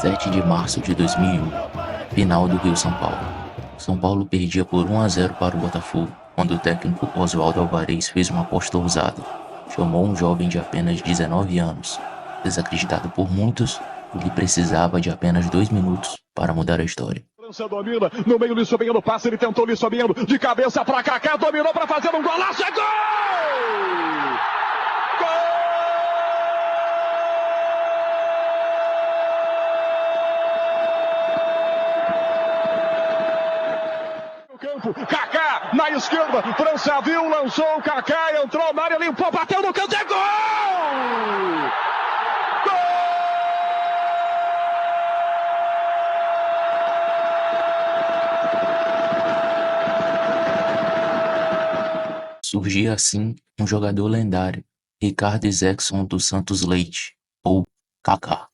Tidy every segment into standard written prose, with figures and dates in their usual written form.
7 de março de 2001, final do Rio-São Paulo. São Paulo perdia por 1-0 para o Botafogo, quando o técnico Oswaldo Alvarez fez uma aposta ousada. Chamou um jovem de apenas 19 anos. Desacreditado por muitos, ele precisava de apenas 2 minutos para mudar a história. Domina, no meio Luiz Fabiano no passe, ele tentou Luiz Fabiano de cabeça para Kaká, dominou para fazer um golaço, é gol! Campo, Kaká na esquerda, França viu, lançou o Kaká, entrou na área, limpou, bateu no canto, é gol! Surgia assim um jogador lendário, Ricardo Isaacson dos Santos Leite, ou Kaká.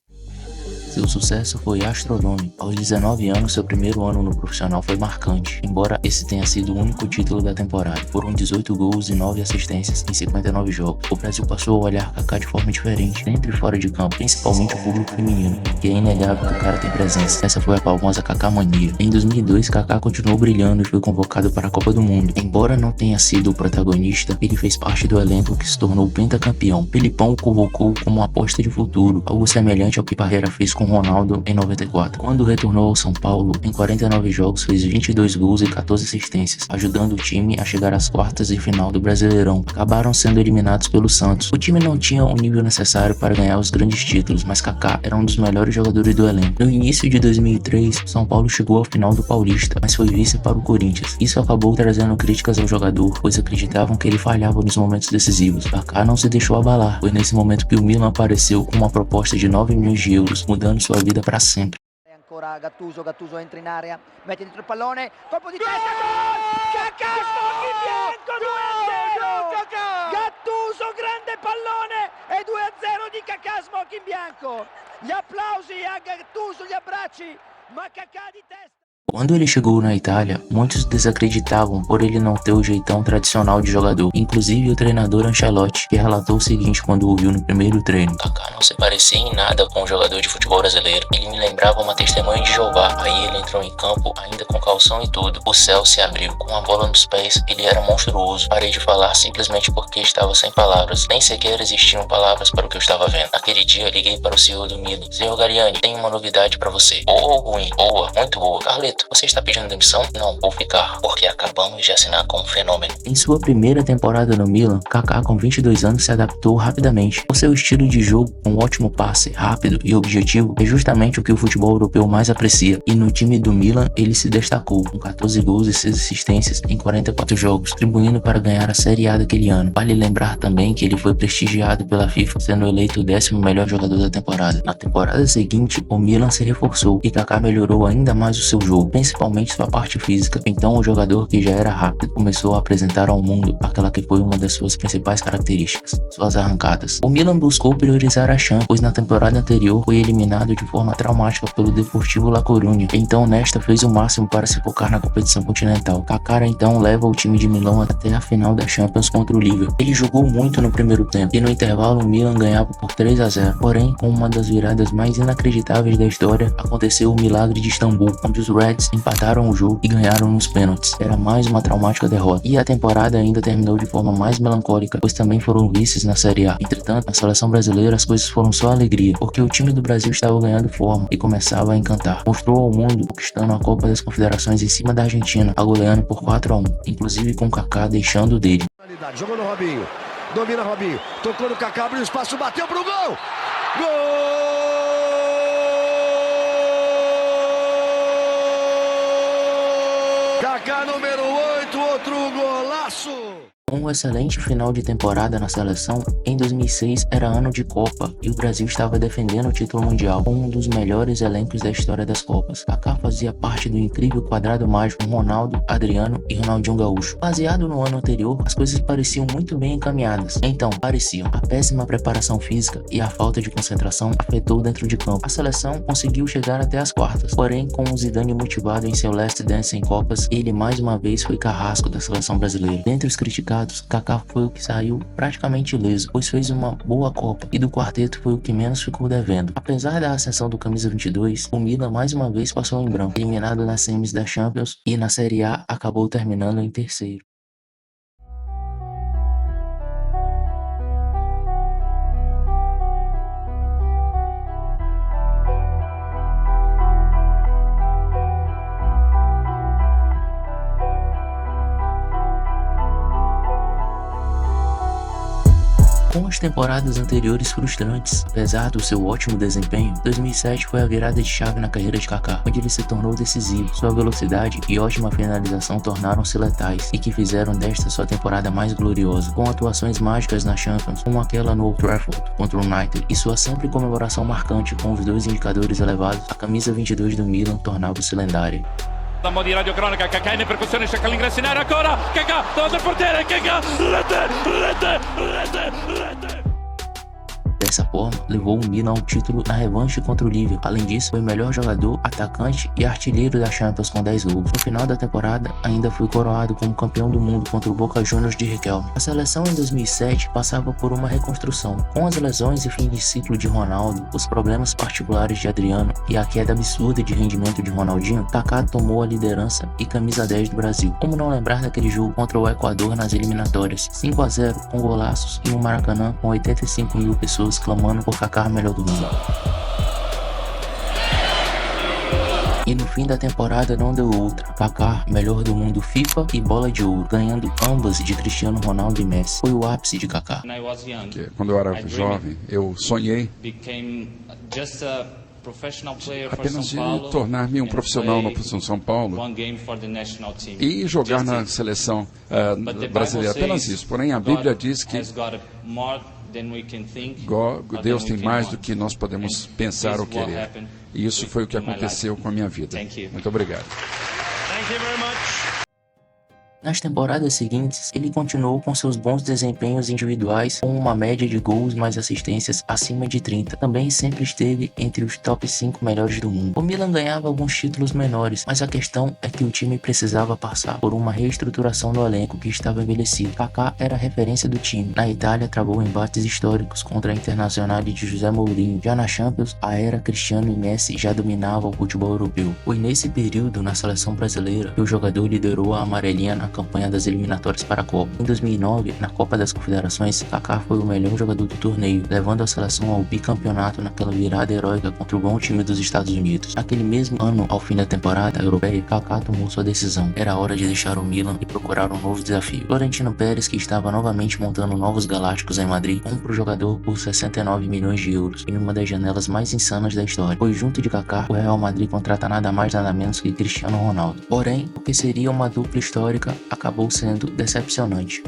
Seu sucesso foi astronômico. Aos 19 anos, seu primeiro ano no profissional foi marcante, embora esse tenha sido o único título da temporada. Foram 18 gols e 9 assistências em 59 jogos. O Brasil passou a olhar Kaká de forma diferente, dentro e fora de campo, principalmente o público feminino, que é inegável que o cara tem presença. Essa foi a famosa Kaká mania. Em 2002, Kaká continuou brilhando e foi convocado para a Copa do Mundo. Embora não tenha sido o protagonista, ele fez parte do elenco que se tornou pentacampeão. Felipão o convocou como uma aposta de futuro, algo semelhante ao que Parreira fez com Ronaldo em 94. Quando retornou ao São Paulo, em 49 jogos fez 22 gols e 14 assistências, ajudando o time a chegar às quartas e final do Brasileirão. Acabaram sendo eliminados pelo Santos. O time não tinha o nível necessário para ganhar os grandes títulos, mas Kaká era um dos melhores jogadores do elenco. No início de 2003, São Paulo chegou à final do Paulista, mas foi vice para o Corinthians. Isso acabou trazendo críticas ao jogador, pois acreditavam que ele falhava nos momentos decisivos. Kaká não se deixou abalar. Foi nesse momento que o Milan apareceu com uma proposta de 9 milhões de euros, mudando sua vida para sempre. Ancora Gattuso entra in area, mette dentro il pallone, colpo di testa, gol! Kaká sfoghi in bianco, 2-0! Gattuso, grande pallone e 2-0 di Kaká, smoke in bianco. Gli applausi a Gattuso, gli abbracci, ma Kaká di testa. Quando ele chegou na Itália, muitos desacreditavam por ele não ter o jeitão tradicional de jogador, inclusive o treinador Ancelotti, que relatou o seguinte quando o viu no primeiro treino: Kaká não se parecia em nada com um jogador de futebol brasileiro, ele me lembrava uma testemunha de Jeová. Aí ele entrou em campo, ainda com calção e tudo, o céu se abriu, com a bola nos pés, ele era monstruoso. Parei de falar simplesmente porque estava sem palavras, nem sequer existiam palavras para o que eu estava vendo. Naquele dia liguei para o CEO do Milan: Senhor Galliani, tenho uma novidade para você. Boa ou ruim? Boa, muito boa. Carleto, você está pedindo demissão? Não, vou ficar, porque acabamos de assinar com um fenômeno. Em sua primeira temporada no Milan, Kaká com 22 anos se adaptou rapidamente. O seu estilo de jogo, com um ótimo passe, rápido e objetivo, é justamente o que o futebol europeu mais aprecia. E no time do Milan, ele se destacou, com 14 gols e 6 assistências em 44 jogos, contribuindo para ganhar a Série A daquele ano. Vale lembrar também que ele foi prestigiado pela FIFA, sendo eleito o 10º melhor jogador da temporada. Na temporada seguinte, o Milan se reforçou e Kaká melhorou ainda mais o seu jogo, principalmente sua parte física. Então o jogador, que já era rápido, começou a apresentar ao mundo aquela que foi uma das suas principais características: suas arrancadas. O Milan buscou priorizar a Champions, pois na temporada anterior foi eliminado de forma traumática pelo Deportivo La Coruña. Então nesta fez o máximo para se focar na competição continental. Kaká então leva o time de Milão até a final da Champions contra o Liverpool. Ele jogou muito no primeiro tempo e no intervalo o Milan ganhava por 3-0. Porém, com uma das viradas mais inacreditáveis da história, aconteceu o milagre de Istambul, onde os Reds empataram o jogo e ganharam nos pênaltis. Era mais uma traumática derrota. E a temporada ainda terminou de forma mais melancólica, pois também foram vices na Série A. Entretanto, na seleção brasileira as coisas foram só alegria, porque o time do Brasil estava ganhando forma e começava a encantar. Mostrou ao mundo conquistando a Copa das Confederações em cima da Argentina, goleando por 4-1, inclusive com Kaká deixando o dele. Jogou no Robinho, domina Robinho, tocou no Kaká, abriu espaço, bateu pro gol! Gol! Kaká número 8, outro golaço! Um excelente final de temporada na seleção, em 2006 era ano de Copa e o Brasil estava defendendo o título mundial, com um dos melhores elencos da história das Copas. Kaká fazia parte do incrível quadrado mágico com Ronaldo, Adriano e Ronaldinho Gaúcho. Baseado no ano anterior, as coisas pareciam muito bem encaminhadas. Então, pareciam. A péssima preparação física e a falta de concentração afetou dentro de campo. A seleção conseguiu chegar até as quartas, porém com o Zidane motivado em seu last dance em Copas, ele mais uma vez foi carrasco da seleção brasileira. Dentre os criticados classificados, Kaká foi o que saiu praticamente ileso, pois fez uma boa Copa e do quarteto foi o que menos ficou devendo. Apesar da ascensão do camisa 22, o Milan mais uma vez passou em branco, eliminado nas semis da Champions e na Série A acabou terminando em terceiro. Com as temporadas anteriores frustrantes, apesar do seu ótimo desempenho, 2007 foi a virada de chave na carreira de Kaká, onde ele se tornou decisivo. Sua velocidade e ótima finalização tornaram-se letais e que fizeram desta sua temporada mais gloriosa, com atuações mágicas na Champions, como aquela no Old Trafford contra o United, e sua sempre comemoração marcante com os dois indicadores elevados, a camisa 22 do Milan tornava-se lendária. Da mo' di radiocronaca, Kaká in percussione, cerca l'ingresso in area ancora, Kaká, davanti al portiere, Kaká, rete! Dessa forma, levou o Milan ao título na revanche contra o Liverpool. Além disso, foi o melhor jogador, atacante e artilheiro da Champions com 10 gols. No final da temporada, ainda foi coroado como campeão do mundo contra o Boca Juniors de Riquelme. A seleção em 2007 passava por uma reconstrução. Com as lesões e fim de ciclo de Ronaldo, os problemas particulares de Adriano e a queda absurda de rendimento de Ronaldinho, Kaká tomou a liderança e camisa 10 do Brasil. Como não lembrar daquele jogo contra o Equador nas eliminatórias? 5-0, com golaços e um Maracanã com 85 mil pessoas clamando por Kaká melhor do mundo. E no fim da temporada não deu outra. Kaká, melhor do mundo FIFA e bola de ouro, ganhando ambas de Cristiano Ronaldo e Messi. Foi o ápice de Kaká. Quando eu era jovem, eu sonhei apenas de tornar-me um profissional na São Paulo e jogar na seleção brasileira. Apenas isso. Porém, a Bíblia diz que Deus tem mais do que nós podemos pensar ou querer. E isso foi o que aconteceu com a minha vida. Muito obrigado. Nas temporadas seguintes, ele continuou com seus bons desempenhos individuais, com uma média de gols mais assistências acima de 30. Também sempre esteve entre os top 5 melhores do mundo. O Milan ganhava alguns títulos menores, mas a questão é que o time precisava passar por uma reestruturação do elenco que estava envelhecido. Kaká era a referência do time. Na Itália, travou embates históricos contra a Internazionale de José Mourinho. Já na Champions, a era Cristiano e Messi já dominava o futebol europeu. Foi nesse período, na seleção brasileira, que o jogador liderou a amarelinha na campanha das eliminatórias para a Copa. Em 2009, na Copa das Confederações, Kaká foi o melhor jogador do torneio, levando a seleção ao bicampeonato naquela virada heróica contra o bom time dos Estados Unidos. Naquele mesmo ano, ao fim da temporada europeia, Kaká tomou sua decisão. Era hora de deixar o Milan e procurar um novo desafio. Florentino Pérez, que estava novamente montando novos galácticos em Madrid, compra o jogador por 69 milhões de euros em uma das janelas mais insanas da história. Pois junto de Kaká, o Real Madrid contrata nada mais nada menos que Cristiano Ronaldo. Porém, o que seria uma dupla histórica acabou sendo decepcionante.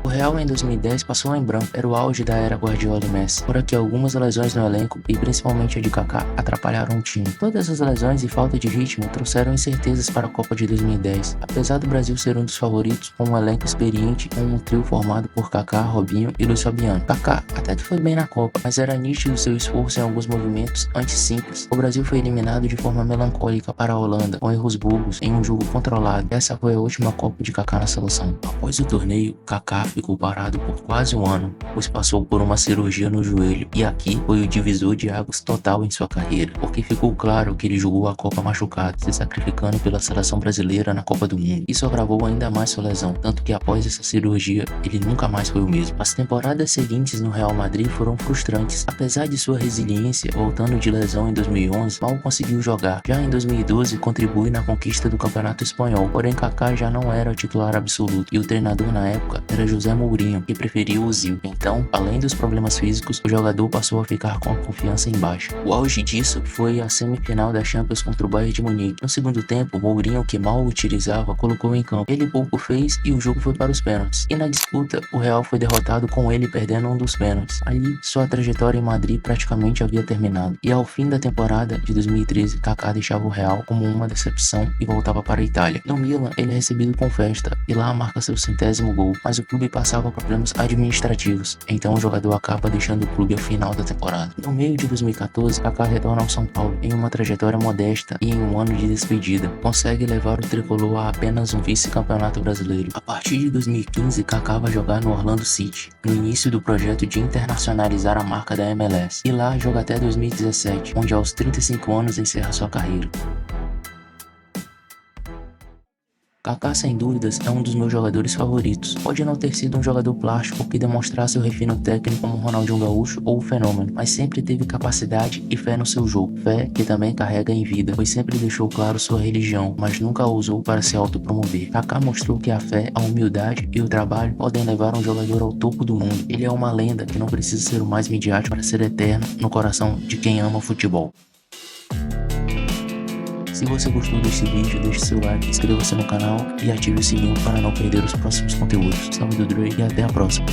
O Real em 2010 passou em branco, era o auge da era Guardiola e Messi, por aqui algumas lesões no elenco e principalmente a de Kaká atrapalharam o time. Todas as lesões e falta de ritmo trouxeram incertezas para a Copa de 2010, apesar do Brasil ser um dos favoritos com um elenco experiente com um trio formado por Kaká, Robinho e Luiz Fabiano. Kaká até que foi bem na Copa, mas era nítido seu esforço em alguns movimentos antes simples. O Brasil foi eliminado de forma melancólica para a Holanda, com erros bobos em um jogo controlado. Essa foi a última Copa de Kaká na seleção. Após o torneio, Kaká ficou parado por quase um ano, pois passou por uma cirurgia no joelho, e aqui foi o divisor de águas total em sua carreira, porque ficou claro que ele jogou a Copa machucado, se sacrificando pela seleção brasileira na Copa do Mundo. Isso agravou ainda mais sua lesão, tanto que após essa cirurgia, ele nunca mais foi o mesmo. As temporadas seguintes no Real Madrid foram frustrantes. Apesar de sua resiliência, voltando de lesão em 2011, mal conseguiu jogar. Já em 2012, contribui na conquista do Campeonato Espanhol, porém Kaká já não era o titular absoluto, e o treinador na época era José Mourinho, que preferia o Ozil. Então, além dos problemas físicos, o jogador passou a ficar com a confiança em baixa. O auge disso foi a semifinal da Champions contra o Bayern de Munique. No segundo tempo, Mourinho, que mal o utilizava, colocou em campo. Ele pouco fez e o jogo foi para os pênaltis. E na disputa, o Real foi derrotado com ele perdendo um dos pênaltis. Ali, sua trajetória em Madrid praticamente havia terminado. E ao fim da temporada de 2013, Kaká deixava o Real como uma decepção e voltava para a Itália. No Milan, ele é recebido com festa e lá marca seu 100º gol, mas o clube passa passava por problemas administrativos, então o jogador acaba deixando o clube ao final da temporada. No meio de 2014, Kaká retorna ao São Paulo em uma trajetória modesta e em um ano de despedida. Consegue levar o tricolor a apenas um vice-campeonato brasileiro. A partir de 2015, Kaká vai jogar no Orlando City, no início do projeto de internacionalizar a marca da MLS, e lá joga até 2017, onde aos 35 anos encerra sua carreira. Kaká, sem dúvidas, é um dos meus jogadores favoritos. Pode não ter sido um jogador plástico que demonstrasse seu refino técnico como Ronaldinho Gaúcho ou o Fenômeno, mas sempre teve capacidade e fé no seu jogo. Fé que também carrega em vida, pois sempre deixou claro sua religião, mas nunca a usou para se autopromover. Kaká mostrou que a fé, a humildade e o trabalho podem levar um jogador ao topo do mundo. Ele é uma lenda que não precisa ser o mais midiático para ser eterno no coração de quem ama futebol. Se você gostou desse vídeo, deixe seu like, inscreva-se no canal e ative o sininho para não perder os próximos conteúdos. Salve do Dre e até a próxima!